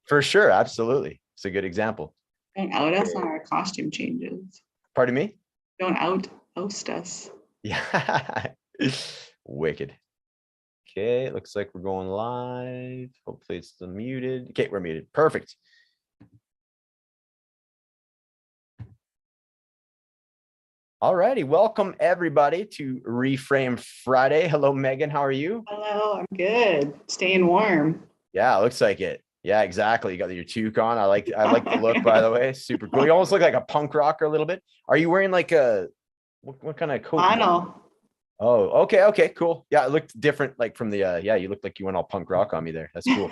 For sure. Absolutely. It's a good example. Don't out us on our costume changes. Pardon me? Don't oust us. Yeah. Wicked. Okay, looks like we're going live. Hopefully it's still muted. Okay, we're muted. Perfect. All righty, welcome everybody to Reframe Friday. Hello, Megan. How are you? Hello, I'm good. Staying warm. Yeah, looks like it. Yeah, exactly. You got your toque on. I like the look, by the way. Super cool. You almost look like a punk rocker a little bit. Are you wearing like a what kind of coat? Flannel. Oh, okay, cool. Yeah, it looked different, like from the yeah, you looked like you went all punk rock on me there. That's cool.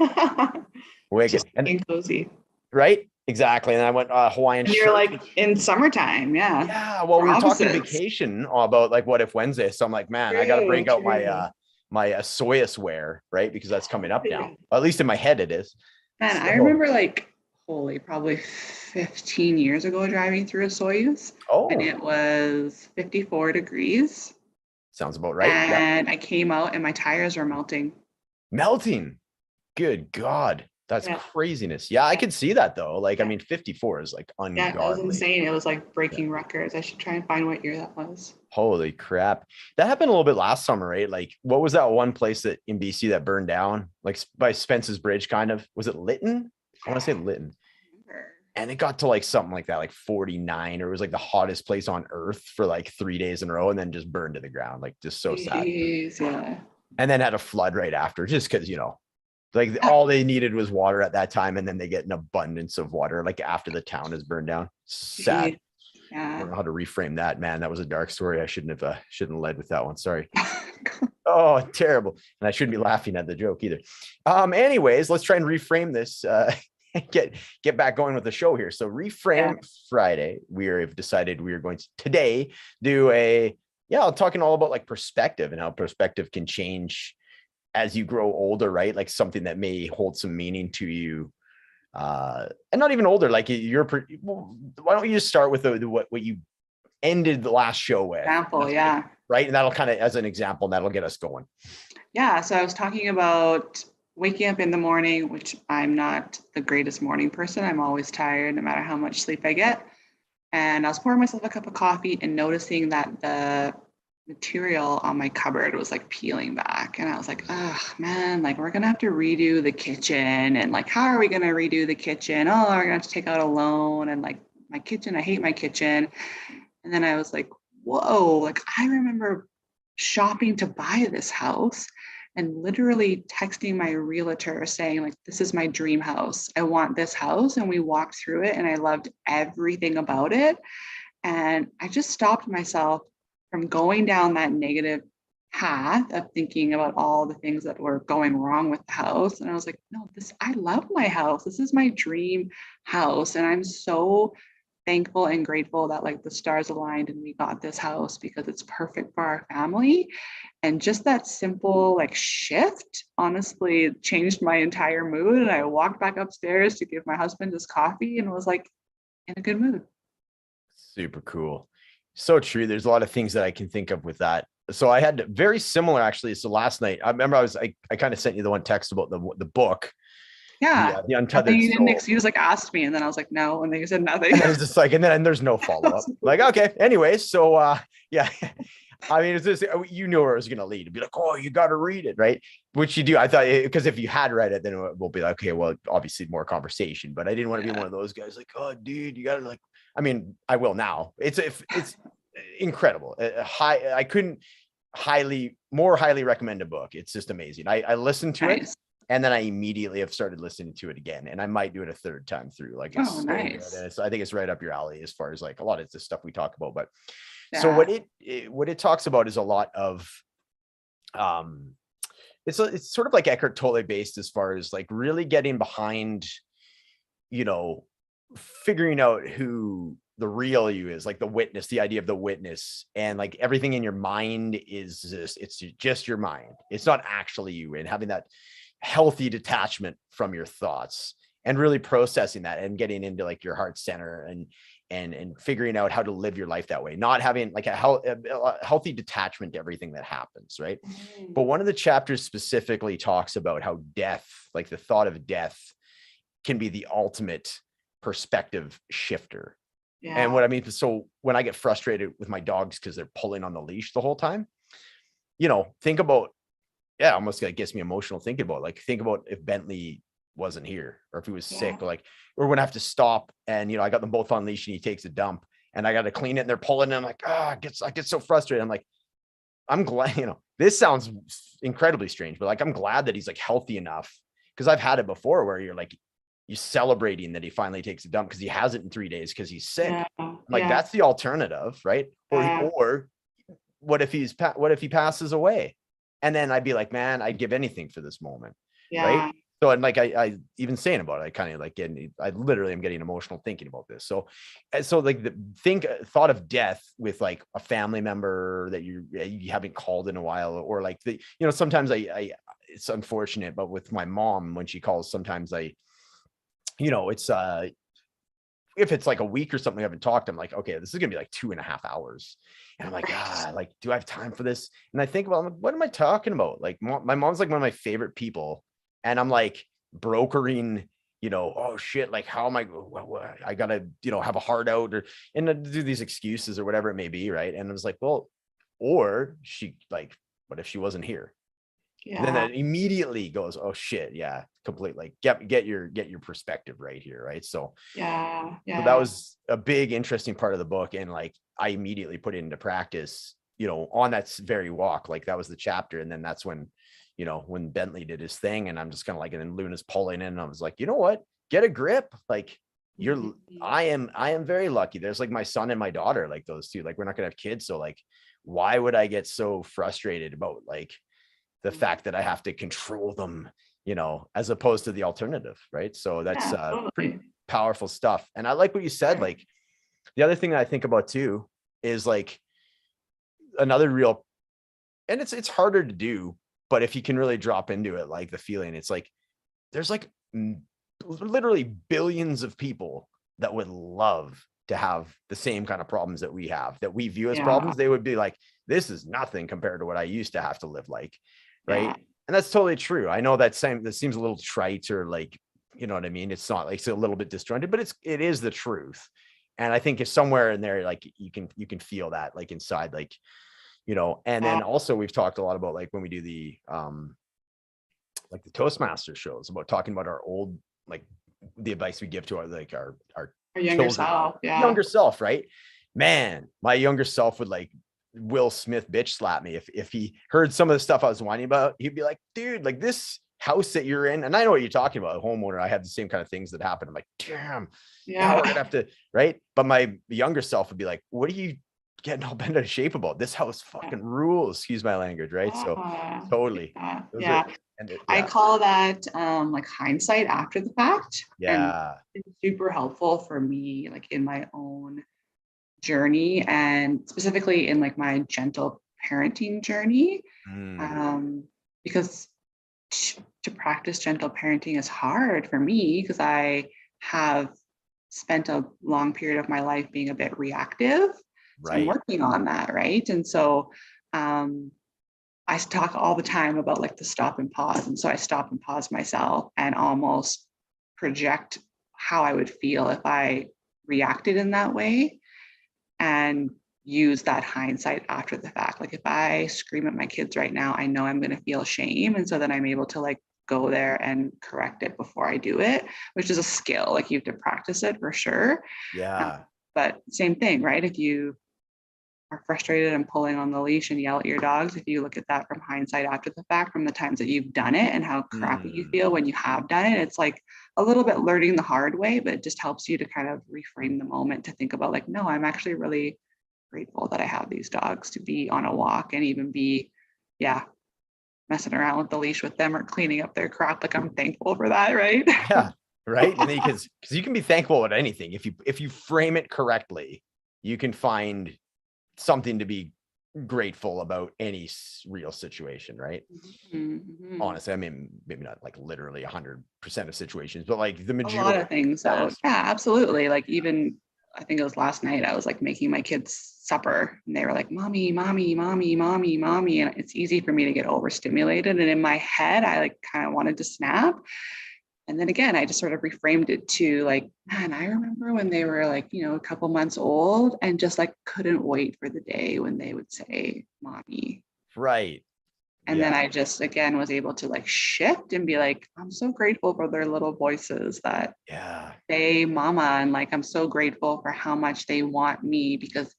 Wicked. Just being cozy. Right? Exactly. And I went Hawaiian and you're shirt. Like in summertime, yeah. Yeah, well, we were talking vacation about like what if Wednesday. So I'm like, man, I got to break out my Soyuz wear, right? Because that's coming up now. At least in my head it is. Man, so, I remember like probably 15 years ago driving through a Soyuz. Oh. And it was 54 degrees. Sounds about right. And I came out and my tires were melting. Melting. Good God. That's craziness. Yeah, I could see that though. Like, I mean, 54 is like ungodly. Yeah, that was insane. It was like breaking records. I should try and find what year that was. Holy crap. That happened a little bit last summer, right? Like, what was that one place that in BC that burned down? Like by Spence's Bridge, kind of. Was it Lytton? I want to say Lytton. And it got to like something like that, like 49, or it was like the hottest place on earth for like 3 days in a row, and then just burned to the ground. Like, just so sad. Yeah. And then had a flood right after, just because, you know, like all they needed was water at that time, and then they get an abundance of water like after the town is burned down. Sad. Yeah. I don't know how to reframe that, man. That was a dark story. I shouldn't have led with that one. Sorry. Oh, terrible. And I shouldn't be laughing at the joke either. Anyways, let's try and reframe this. Get back going with the show here. So Reframe Friday, we've decided we are going to today do talking all about like perspective and how perspective can change as you grow older, right? Like something that may hold some meaning to you, and not even older. Like why don't you just start with what you ended the last show with? Example, yeah. Right, and that'll kind of as an example, and that'll get us going. Yeah. So I was talking about waking up in the morning, which I'm not the greatest morning person. I'm always tired, no matter how much sleep I get. And I was pouring myself a cup of coffee and noticing that the material on my cupboard was like peeling back, and I was like, oh man, like we're gonna have to redo the kitchen, and like how are we gonna redo the kitchen? Oh, we're gonna have to take out a loan, and like my kitchen, I hate my kitchen. And then I was like, whoa, like I remember shopping to buy this house and literally texting my realtor saying like, this is my dream house, I want this house. And we walked through it and I loved everything about it. And I just stopped myself from going down that negative path of thinking about all the things that were going wrong with the house. And I was like, no, I love my house. This is my dream house. And I'm so thankful and grateful that like the stars aligned and we got this house because it's perfect for our family. And just that simple like shift honestly changed my entire mood. And I walked back upstairs to give my husband his coffee and was like in a good mood. Super cool. So true. There's a lot of things that I can think of with that. So I had very similar actually. So last night, I remember I kind of sent you the one text about the book. Yeah. The Untethered you just like asked me, and then I was like, no, and then you said nothing. And it's just like, and there's no follow-up. Like, okay, anyways. So yeah. I mean, it's just, you know where it was going to lead. It'd be like, oh, you got to read it, right? Which you do. I thought, because if you had read it, then it will be like, okay, well, obviously more conversation. But I didn't want to be one of those guys like, oh, dude, you got to like, I mean, I will now. It's incredible. I couldn't more highly recommend a book. It's just amazing. I listened to it, and then I immediately have started listening to it again, and I might do it a third time through. Like, it's so nice. Good. And I think it's right up your alley as far as like a lot of the stuff we talk about. But so what it talks about is a lot of it's sort of like Eckhart Tolle based as far as like really getting behind, you know, figuring out who the real you is, like the witness, the idea of the witness, and like everything in your mind is it's just your mind. It's not actually you, and having that healthy detachment from your thoughts and really processing that and getting into like your heart center and figuring out how to live your life that way, not having like a healthy detachment to everything that happens, right? But one of the chapters specifically talks about how death, like the thought of death, can be the ultimate perspective shifter. Yeah. And what I mean, so when I get frustrated with my dogs because they're pulling on the leash the whole time, think about, almost like gets me emotional thinking about, like, think about if Bentley wasn't here, or if he was sick, or when I have to stop and, I got them both on leash and he takes a dump and I got to clean it and they're pulling, and I'm like, I get so frustrated. I'm like, I'm glad, this sounds incredibly strange, but like, I'm glad that he's like healthy enough, because I've had it before where you're celebrating that he finally takes a dump because he hasn't in 3 days because he's sick. Like, that's the alternative, right? Or what if he passes away? And then I'd be like, man, I'd give anything for this moment. Right. So, and like, I even saying about it, I kind of like I literally am getting emotional thinking about this. So like thought of death with like a family member that you haven't called in a while, or like sometimes I it's unfortunate, but with my mom, when she calls, sometimes it's if it's like a week or something I haven't talked, I'm like, okay, this is gonna be like 2.5 hours. And I'm like, like, do I have time for this? And I think about, what am I talking about? Like, my mom's like one of my favorite people. And I'm like brokering, oh shit, like, how am I gotta, have a heart out, and do these excuses or whatever it may be. Right. And I was like, well, or what if she wasn't here? Then that immediately goes, oh shit, yeah, completely. Like, get your perspective right here, right? So so that was a big interesting part of the book, and like, I immediately put it into practice, on that very walk. Like, that was the chapter, and then that's when, when Bentley did his thing, and I'm just kind of like, and then Luna's pulling in, and I was like, you know what? Get a grip. Like, I am very lucky. There's like my son and my daughter, like those two. Like, we're not gonna have kids, so like, why would I get so frustrated about like the fact that I have to control them, as opposed to the alternative, right? So that's pretty powerful stuff. And I like what you said. Like, the other thing that I think about too is like another real, and it's harder to do, but if you can really drop into it, like the feeling, it's like, there's like literally billions of people that would love to have the same kind of problems that we have, that we view as problems. They would be like, this is nothing compared to what I used to have to live like. Right. And that's totally true. I know that seems a little trite, or like, you know what I mean? It's not like, it's a little bit disjointed, but it is the truth. And I think it's somewhere in there, like, you can feel that, like, inside, like, and then also we've talked a lot about, like, when we do the like the Toastmaster shows, about talking about our old, like, the advice we give to our younger self. Younger self, right? Man, my younger self would like Will Smith bitch slap me if he heard some of the stuff I was whining about. He'd be like, dude, like, this house that you're in, and I know what you're talking about, a homeowner, I had the same kind of things that happen. I'm like, damn, now we're gonna have to, right? But my younger self would be like, what are you getting all bent out of shape about? This house fucking rules, excuse my language, right? So totally. I call that like hindsight after the fact. And it's super helpful for me, like, in my own journey, and specifically in like my gentle parenting journey, because to practice gentle parenting is hard for me, because I have spent a long period of my life being a bit reactive. So I'm working on that, right? And so I talk all the time about like the stop and pause. And so I stop and pause myself and almost project how I would feel if I reacted in that way, and use that hindsight after the fact. Like, if I scream at my kids right now, I know I'm going to feel shame. And so then I'm able to like go there and correct it before I do it, which is a skill. Like, you have to practice it for sure. But same thing, right? If you are frustrated and pulling on the leash and yell at your dogs, if you look at that from hindsight after the fact, from the times that you've done it and how crappy you feel when you have done it, it's like a little bit learning the hard way, but it just helps you to kind of reframe the moment, to think about like, no, I'm actually really grateful that I have these dogs to be on a walk and even be, messing around with the leash with them or cleaning up their crap. Like, I'm thankful for that, right? Right. And then because you can be thankful at anything. If you frame it correctly, you can find something to be grateful about any real situation, right? Honestly, I mean, maybe not like literally 100% of situations, but like the majority. A lot of things. So yeah, absolutely. Like, even I think it was last night, I was like making my kids supper and they were like, mommy, mommy, mommy, mommy, mommy. And it's easy for me to get overstimulated. And in my head, I like kind of wanted to snap. And then again, I just sort of reframed it to like, man, I remember when they were like, a couple months old and just like couldn't wait for the day when they would say, mommy. Right. And then I just, again, was able to like shift and be like, I'm so grateful for their little voices that say mama. And like, I'm so grateful for how much they want me, because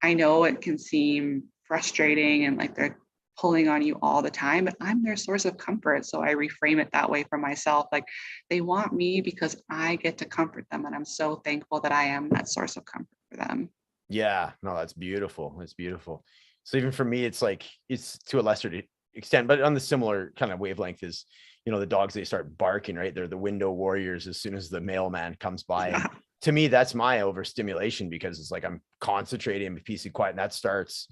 I know it can seem frustrating and like they're pulling on you all the time, but I'm their source of comfort. So I reframe it that way for myself. Like they want me because I get to comfort them. And I'm so thankful that I am that source of comfort for them. Yeah, no, that's beautiful. It's beautiful. So even for me, it's like, it's to a lesser extent, but on the similar kind of wavelength is, the dogs, they start barking, right? They're the window warriors as soon as the mailman comes by. And to me, that's my overstimulation, because it's like, I'm concentrating in peace and quiet, and that starts.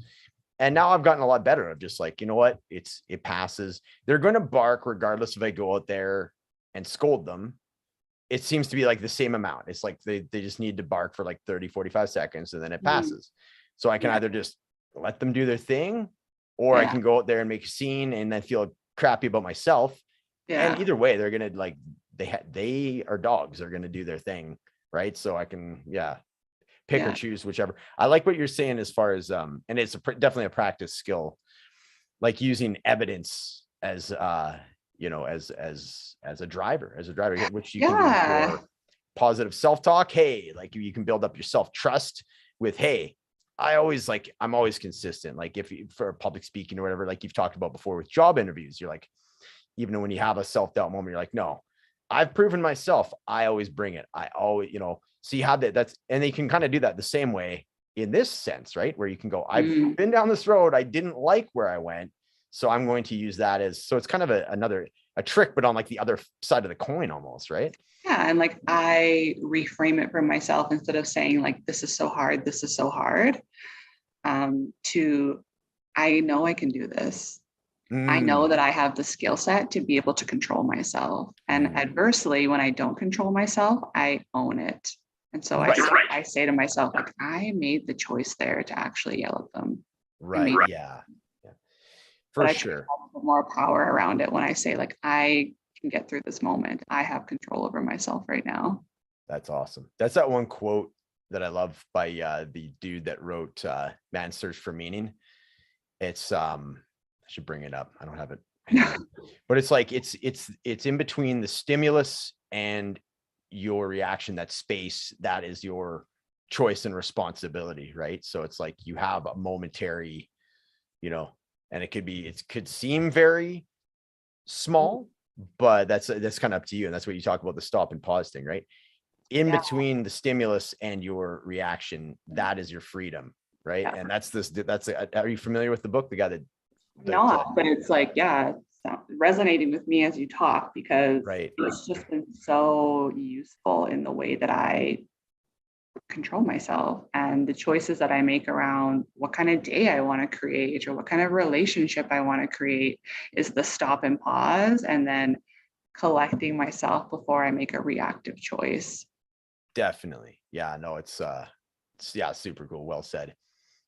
And now I've gotten a lot better of just like, you know what, it passes. They're going to bark regardless if I go out there and scold them. It seems to be like the same amount. It's like they just need to bark for like 30, 45 seconds and then it passes. So I can either just let them do their thing, or I can go out there and make a scene and then feel crappy about myself. And either way, they're going to like, they are dogs. They're going to do their thing. Right. So I can, pick or choose whichever. I like what you're saying as far as, and it's definitely a practice skill, like using evidence as, as a driver, which you can use for positive self-talk. Hey, like you can build up your self-trust with, hey, I'm always consistent. Like if you, for public speaking or whatever, like you've talked about before with job interviews, you're like, even when you have a self-doubt moment, you're like, no, I've proven myself. I always bring it. I always, so you have that, and they can kind of do that the same way in this sense, right? Where you can go, I've been down this road. I didn't like where I went. So I'm going to use that as, so it's kind of a trick, but on like the other side of the coin almost, right? Yeah. And like, I reframe it for myself instead of saying like, this is so hard. This is so hard. To, I know I can do this. I know that I have the skill set to be able to control myself. And adversely, when I don't control myself, I own it. And so I say to myself, like, I made the choice there to actually yell at them. Right. Yeah. For sure. I put more power around it when I say, like, I can get through this moment. I have control over myself right now. That's awesome. That's that one quote that I love by the dude that wrote Man's Search for Meaning. It's I should bring it up. I don't have it. But it's like it's in between the stimulus and your reaction, that space, that is your choice and responsibility, right? So it's like you have a momentary, and it could seem very small, but that's kind of up to you. And that's what you talk about, the stop and pause thing, right? In between the stimulus and your reaction, that is your freedom, right? And are you familiar with the book, the guy that not, but it's like, it's resonating with me as you talk, because it's just been so useful in the way that I control myself and the choices that I make around what kind of day I want to create or what kind of relationship I want to create, is the stop and pause and then collecting myself before I make a reactive choice. Definitely. Yeah, no, it's super cool. Well said.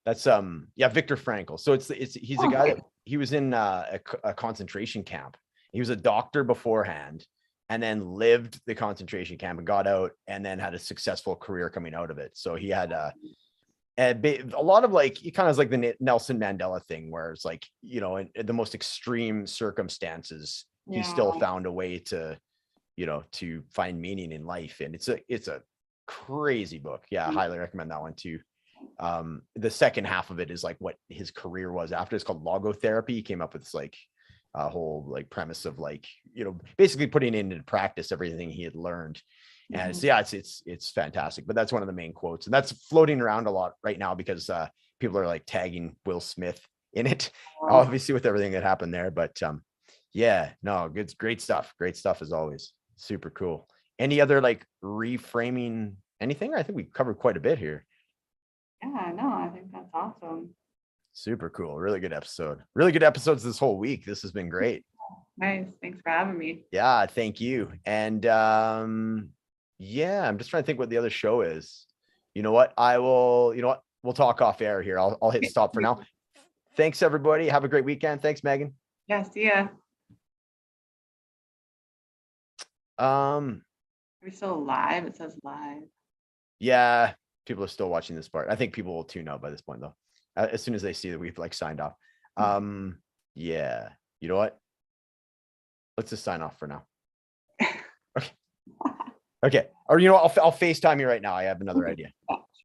That's Viktor Frankl. So he's a guy that he was in a concentration camp. He was a doctor beforehand, and then lived the concentration camp and got out, and then had a successful career coming out of it. So he had a lot of like, he kind of like the Nelson Mandela thing, where it's like, in the most extreme circumstances, he still found a way to, to find meaning in life. And it's a crazy book. Yeah, I highly recommend that one too. The second half of it is like what his career was after. It's called logotherapy. He came up with this like a whole like premise of like, basically putting into practice everything he had learned. And so it's fantastic. But that's one of the main quotes, and that's floating around a lot right now because people are like tagging Will Smith in it, obviously with everything that happened there. But great stuff as always. Super cool. Any other like reframing anything? I think we covered quite a bit here. Yeah, no, I think that's awesome. Super cool. Really good episode. Really good episodes this whole week. This has been great. Nice. Thanks for having me. Yeah, thank you. And I'm just trying to think what the other show is. We'll talk off air here. I'll hit stop for now. Thanks everybody. Have a great weekend. Thanks, Megan. Yeah, see ya. Um, Are we still live? It says live. yeah, people are still watching this part. I think people will tune out by this point though. As soon as they see that we've like signed off. Yeah, you know what? Let's just sign off for now. Okay. Okay. Or you know what? I'll FaceTime you right now. I have another idea.